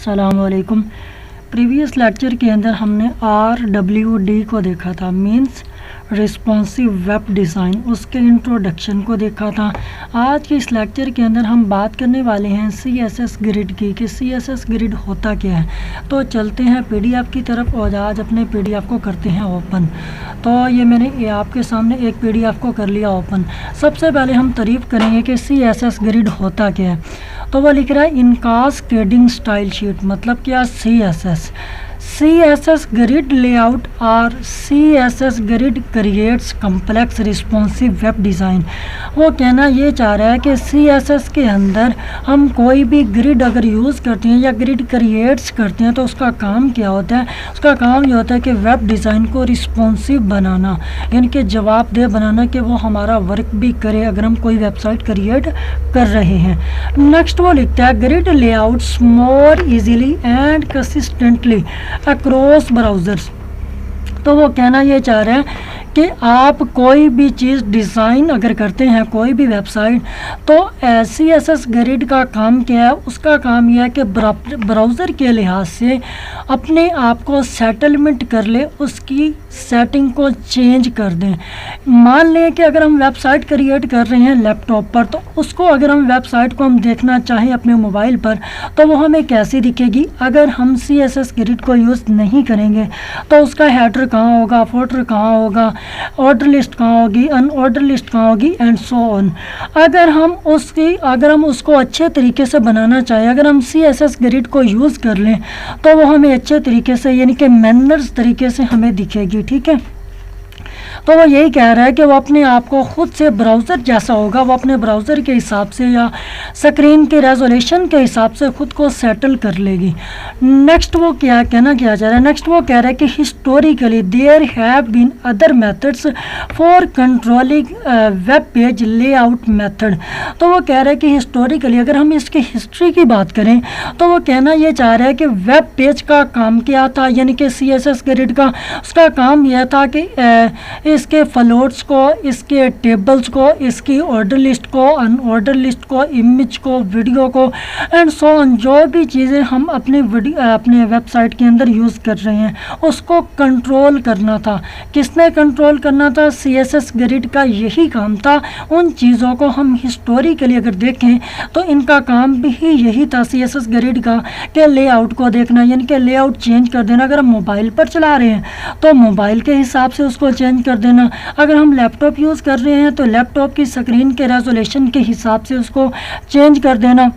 अस्सलामुअलैकुम। Previous lecture के अंदर हमने RWD को देखा था, मींस रिस्पॉन्सिव वेब डिज़ाइन, उसके इंट्रोडक्शन को देखा था। आज के इस लेक्चर के अंदर हम बात करने वाले हैं CSS ग्रिड की, कि CSS ग्रिड होता क्या है। तो चलते हैं PDF की तरफ और आज अपने PDF को करते हैं ओपन। तो ये मैंने आपके सामने एक PDF को कर लिया ओपन। सबसे पहले हम तारीफ़ करेंगे कि CSS ग्रिड होता क्या है। तो वो लिख रहा है इनकास्केडिंग स्टाइल शीट, मतलब क्या CSS grid layout और CSS grid creates complex responsive web design। वो कहना ये चाह रहा है कि CSS के अंदर हम कोई भी ग्रिड अगर यूज़ करते हैं या ग्रिड क्रिएट्स करते हैं तो उसका काम क्या होता है। उसका काम ये होता है कि वेब डिज़ाइन को रिस्पॉन्सिव बनाना, यानी कि जवाबदेह बनाना, कि वो हमारा वर्क भी करे अगर हम कोई वेबसाइट क्रिएट कर रहे हैं। नेक्स्ट वो लिखता है grid layouts more easily and consistently across browsers. तो वो कहना ये चाह रहे हैं कि आप कोई भी चीज़ डिज़ाइन अगर करते हैं, कोई भी वेबसाइट, तो CSS ग्रिड का काम क्या है। उसका काम यह है कि ब्राउज़र के लिहाज से अपने आप को सेटलमेंट कर ले, उसकी सेटिंग को चेंज कर दें। मान लें कि अगर हम वेबसाइट क्रिएट कर रहे हैं लैपटॉप पर, तो उसको अगर हम वेबसाइट को हम देखना चाहें अपने मोबाइल पर, तो वो हमें कैसी दिखेगी। अगर हम CSS ग्रिड को यूज़ नहीं करेंगे तो उसका हेडर कहाँ होगा, फुटर कहाँ होगा, ऑर्डर लिस्ट कहाँ होगी, अनऑर्डर लिस्ट कहाँ होगी, एंड सो ऑन। अगर हम उसको अच्छे तरीके से बनाना चाहें, अगर हम CSS ग्रिड को यूज़ कर लें तो वो हमें अच्छे तरीके से, यानी कि मैनर्स तरीके से हमें दिखेगी। ठीक है, तो वो यही कह रहा है कि वो अपने आप को खुद से ब्राउज़र जैसा होगा, वो अपने ब्राउज़र के हिसाब से या स्क्रीन के रेजोल्यूशन के हिसाब से खुद को सेटल कर लेगी। नेक्स्ट वो क्या कहना क्या चाह रहा है। नेक्स्ट वो कह रहा है कि historically there have been other methods for controlling web page layout method. तो वो कह रहा है कि हिस्टोरिकली अगर हम इसकी हिस्ट्री की बात करें तो वो कहना ये चाह रहा है कि वेब पेज का काम क्या था, यानी कि CSS ग्रिड का उसका काम यह था कि इसके फ्लोट्स को, इसके टेबल्स को, इसकी ऑर्डर लिस्ट को, अनऑर्डर लिस्ट को, इमेज को, वीडियो को, एंड सो ऑन, जो भी चीज़ें हम अपने वेबसाइट के अंदर यूज़ कर रहे हैं उसको कंट्रोल करना था। किसने कंट्रोल करना था? CSS ग्रिड का यही काम था। उन चीज़ों को हम हिस्टोरिकली अगर देखें तो इनका काम भी यही था CSS ग्रिड का, कि लेआउट को देखना, यानी कि लेआउट चेंज कर देना। अगर हम मोबाइल पर चला रहे हैं तो मोबाइल के हिसाब से उसको चेंज कर देना। अगर हम लैपटॉप यूज़ कर रहे हैं तो लैपटॉप की स्क्रीन के रेजोल्यूशन के हिसाब से उसको चेंज कर देना।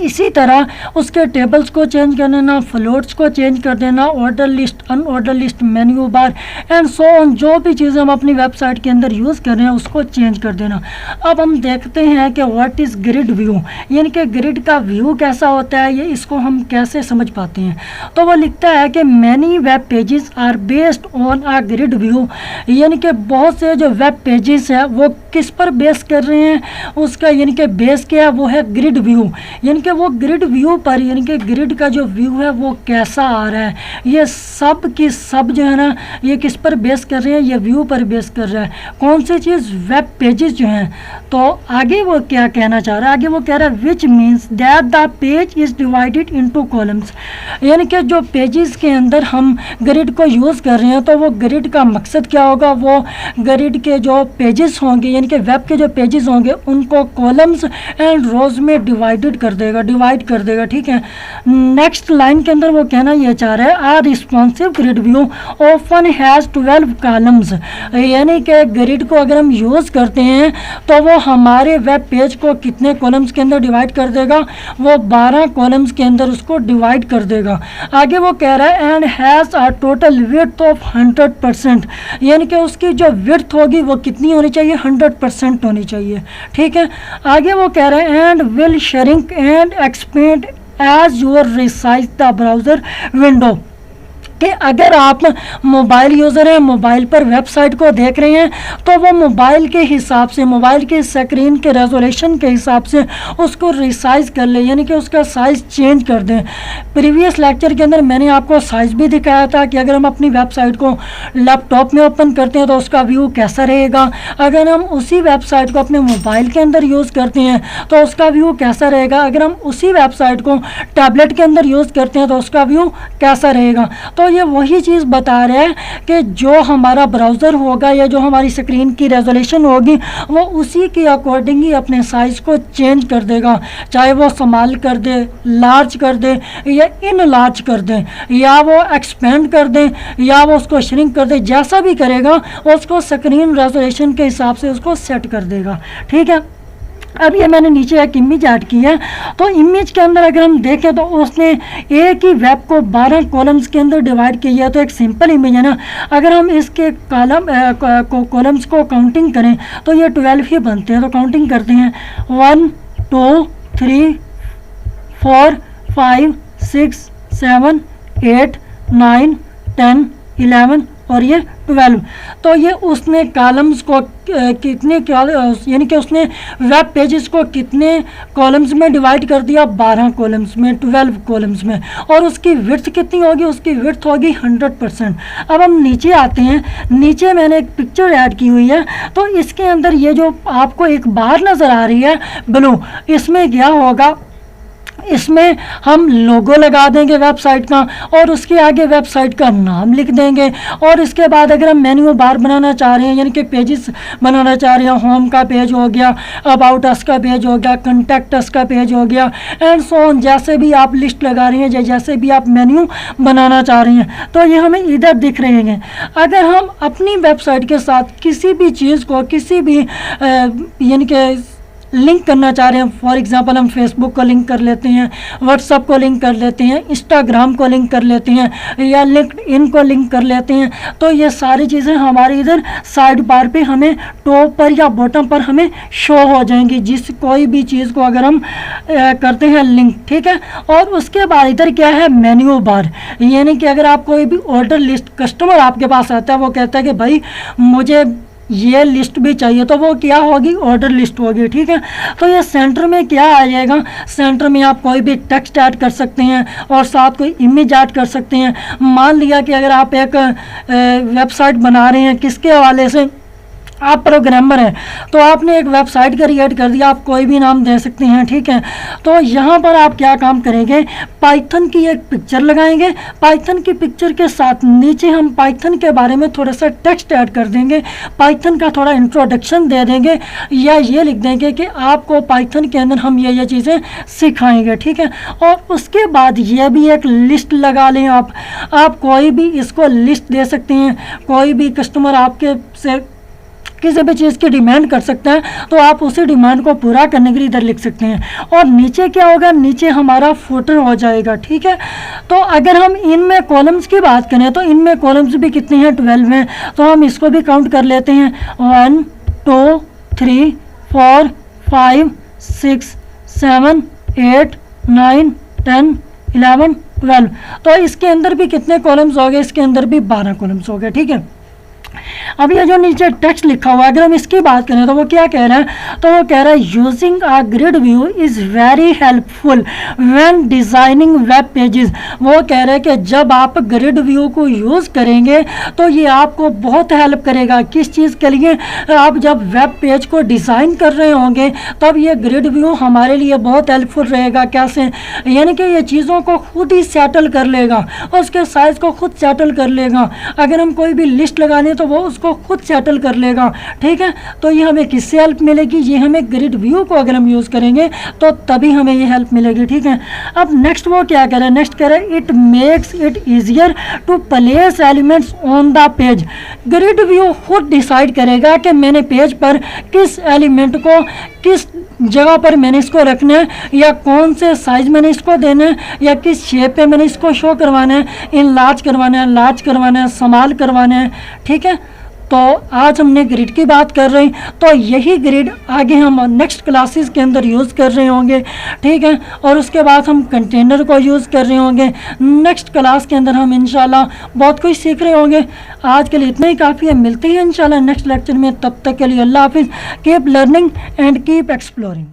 इसी तरह उसके टेबल्स को चेंज कर देना, फ्लोट्स को चेंज कर देना, order list, unordered list, menu bar, and so on, जो भी चीज़ें हम अपनी वेबसाइट के अंदर यूज़ कर रहे हैं उसको चेंज कर देना। अब हम देखते हैं कि व्हाट इज़ ग्रिड व्यू, यानी कि ग्रिड का व्यू कैसा होता है, ये इसको हम कैसे समझ पाते हैं। तो वो लिखता है कि many web pages are based on a grid view, यानी कि बहुत से जो वेब पेजेस है वो किस पर बेस कर रहे हैं, उसका यानी कि बेस क्या है, वो है ग्रिड व्यू। यानी कि वो ग्रिड व्यू पर, यानी कि ग्रिड का जो व्यू है वो कैसा आ रहा है, ये सब की सब जो है ना, ये किस पर बेस कर रहे हैं, ये व्यू पर बेस कर रहा है। कौन सी चीज़? वेब पेजेस जो हैं। तो आगे वो क्या कहना चाह रहा है, आगे वो कह रहा है which means that the page is divided into columns, यानी कि जो पेजेस के अंदर हम ग्रिड को यूज़ कर रहे हैं तो वो ग्रिड का मकसद क्या होगा, वो ग्रिड के जो पेजेस होंगे, यानी कि वेब के जो पेजेस होंगे उनको कॉलम्स एंड रोज में डिवाइड कर देगा। ठीक है, नेक्स्ट लाइन के अंदर वो कहना ये चाह रहा है a responsive grid view often has 12 columns, यानी कि ग्रिड को अगर हम यूज़ करते हैं तो वो हमारे वेब पेज को कितने कॉलम्स के अंदर डिवाइड कर देगा, वो 12 कॉलम्स के अंदर उसको डिवाइड कर देगा। आगे वो कह रहा है and has a total width of 100%, यानी कि उसकी जो विड्थ होगी वो कितनी होनी चाहिए, 100% होनी चाहिए। ठीक है, आगे वो कह रहे हैं and will shrink and expand as your resize the browser window, कि अगर आप मोबाइल यूज़र हैं, मोबाइल पर वेबसाइट को देख रहे हैं, तो वो मोबाइल के हिसाब से, मोबाइल के स्क्रीन के रेजोल्यूशन के हिसाब से उसको रिसाइज कर ले, यानी कि उसका साइज़ चेंज कर दें। प्रीवियस लेक्चर के अंदर मैंने आपको साइज़ भी दिखाया था कि अगर हम अपनी वेबसाइट को लैपटॉप में ओपन करते हैं तो उसका व्यू कैसा रहेगा, अगर हम उसी वेबसाइट को अपने मोबाइल के अंदर यूज़ करते हैं तो उसका व्यू कैसा रहेगा, अगर हम उसी वेबसाइट को टैबलेट के अंदर यूज़ करते हैं तो उसका व्यू कैसा रहेगा। तो ये वही चीज़ बता रहे हैं कि जो हमारा ब्राउज़र होगा या जो हमारी स्क्रीन की रेजोल्यूशन होगी वो उसी के अकॉर्डिंग ही अपने साइज़ को चेंज कर देगा, चाहे वो स्मॉल कर दे, लार्ज कर दे या इन लार्ज कर दे, या वो एक्सपेंड कर दे या वो उसको श्रिंक कर दे, जैसा भी करेगा उसको स्क्रीन रेजोल्यूशन के हिसाब से उसको सेट कर देगा। ठीक है, अब ये मैंने नीचे एक इमेज ऐड की है, तो इमेज के अंदर अगर हम देखें तो उसने एक ही वेब को 12 कॉलम्स के अंदर डिवाइड किया है। तो एक सिंपल इमेज है ना, अगर हम इसके कॉलम्स को काउंटिंग करें तो ये 12 ही बनते हैं। तो काउंटिंग करते हैं 1 2 3 4 5 6 7 8 9 10 11 और ये 12। तो ये उसने कॉलम्स को कितने, यानी कि उसने वेब पेजेस को कितने कॉलम्स में डिवाइड कर दिया, 12 कॉलम्स में, 12 कॉलम्स में। और उसकी विड्थ कितनी होगी, उसकी विड्थ होगी 100%। अब हम नीचे आते हैं, नीचे मैंने एक पिक्चर ऐड की हुई है, तो इसके अंदर ये जो आपको एक बार नज़र आ रही है ब्लू, इसमें क्या होगा, इसमें हम लोगो लगा देंगे वेबसाइट का और उसके आगे वेबसाइट का नाम लिख देंगे। और इसके बाद अगर हम मेन्यू बार बनाना चाह रहे हैं, यानी कि पेजेस बनाना चाह रहे हैं, होम का पेज हो गया, अबाउट अस का पेज हो गया, कॉन्टैक्ट अस का पेज हो गया, एंड सो ऑन, जैसे भी आप लिस्ट लगा रही हैं, जैसे भी आप मेन्यू बनाना चाह रही हैं, तो ये हमें इधर दिख रहे हैं। अगर हम अपनी वेबसाइट के साथ किसी भी चीज़ को, किसी भी यानी कि लिंक करना चाह रहे हैं, फॉर एग्जांपल हम फेसबुक को लिंक कर लेते हैं, व्हाट्सअप को लिंक कर लेते हैं, इंस्टाग्राम को लिंक कर लेते हैं, या लिंक्डइन को लिंक कर लेते हैं, तो ये सारी चीज़ें हमारे इधर साइड बार पे हमें टॉप पर या बॉटम पर हमें शो हो जाएंगी, जिस कोई भी चीज़ को अगर हम करते हैं लिंक। ठीक है, और उसके बाद इधर क्या है, मेन्यू बार, यानी कि अगर आप कोई भी ऑर्डर लिस्ट, कस्टमर आपके पास आता है, वो कहता है कि भाई मुझे ये लिस्ट भी चाहिए, तो वो क्या होगी, ऑर्डर लिस्ट होगी। ठीक है, तो ये सेंटर में क्या आ जाएगा, सेंटर में आप कोई भी टेक्स्ट ऐड कर सकते हैं और साथ कोई इमेज ऐड कर सकते हैं। मान लिया कि अगर आप एक वेबसाइट बना रहे हैं, किसके हवाले से, आप प्रोग्रामर हैं, तो आपने एक वेबसाइट क्रिएट कर दिया, आप कोई भी नाम दे सकते हैं। ठीक है, तो यहाँ पर आप क्या काम करेंगे, पाइथन की एक पिक्चर लगाएंगे, पाइथन की पिक्चर के साथ नीचे हम पाइथन के बारे में थोड़ा सा टेक्स्ट ऐड कर देंगे, पाइथन का थोड़ा इंट्रोडक्शन दे देंगे, या ये लिख देंगे कि आपको पाइथन के अंदर हम ये चीज़ें सिखाएंगे। ठीक है, और उसके बाद ये भी एक लिस्ट लगा लें आप कोई भी इसको लिस्ट दे सकते हैं, कोई भी कस्टमर आपके से किसी भी चीज़ की डिमांड कर सकता है, तो आप उसी डिमांड को पूरा करने के लिए इधर लिख सकते हैं। और नीचे क्या होगा, नीचे हमारा फुटर हो जाएगा। ठीक है, तो अगर हम इनमें कॉलम्स की बात करें तो इनमें कॉलम्स भी कितने हैं, 12 हैं, तो हम इसको भी काउंट कर लेते हैं, 1 2 3 4 5 6 7 8 9 10 11 12। तो इसके अंदर भी कितने कॉलम्स हो गए, इसके अंदर भी 12 कॉलम्स हो गए। ठीक है, अब ये जो नीचे टेक्स्ट लिखा हुआ है, अगर हम इसकी बात करें तो वो क्या कह रहा है, तो वो कह रहा है using a grid view is very helpful when designing web pages. वो कह रहे हैं कि जब आप ग्रिड व्यू को यूज़ करेंगे तो ये आपको बहुत हेल्प करेगा। किस चीज़ के लिए, आप जब वेब पेज को डिज़ाइन कर रहे होंगे तब ये ग्रिड व्यू हमारे लिए बहुत हेल्पफुल रहेगा। कैसे, यानी कि ये चीज़ों को खुद ही सेटल कर लेगा, उसके साइज़ को खुद सेटल कर लेगा। अगर हम कोई भी लिस्ट लगाने तो वो उसको खुद सेटल कर लेगा। ठीक है, तो ये हमें किससे हेल्प मिलेगी, ये हमें ग्रिड व्यू को अगर हम यूज़ करेंगे तो तभी हमें ये हेल्प मिलेगी। ठीक है, अब नेक्स्ट वो क्या कह रहा है, नेक्स्ट कह रहा है it makes it easier to place elements on the page. Grid view खुद डिसाइड करेगा कि मैंने पेज पर किस एलिमेंट को किस जगह पर मैंने इसको रखना है, या कौन से साइज मैंने इसको देना है, या किस शेप पे मैंने इसको शो करवाना है, इन लार्ज करवाना है, लार्ज करवाना है, स्मॉल करवाना है। ठीक है, तो आज हमने ग्रिड की बात कर रहे हैं, तो यही ग्रिड आगे हम नेक्स्ट क्लासेस के अंदर यूज़ कर रहे होंगे, ठीक है। और उसके बाद हम कंटेनर को यूज़ कर रहे होंगे। नेक्स्ट क्लास के अंदर हम इंशाल्लाह बहुत कुछ सीख रहे होंगे। आज के लिए इतना ही काफ़ी है, मिलते हैं इंशाल्लाह नेक्स्ट लेक्चर में। तब तक के लिए अल्लाह हाफिज़। Keep learning and keep exploring.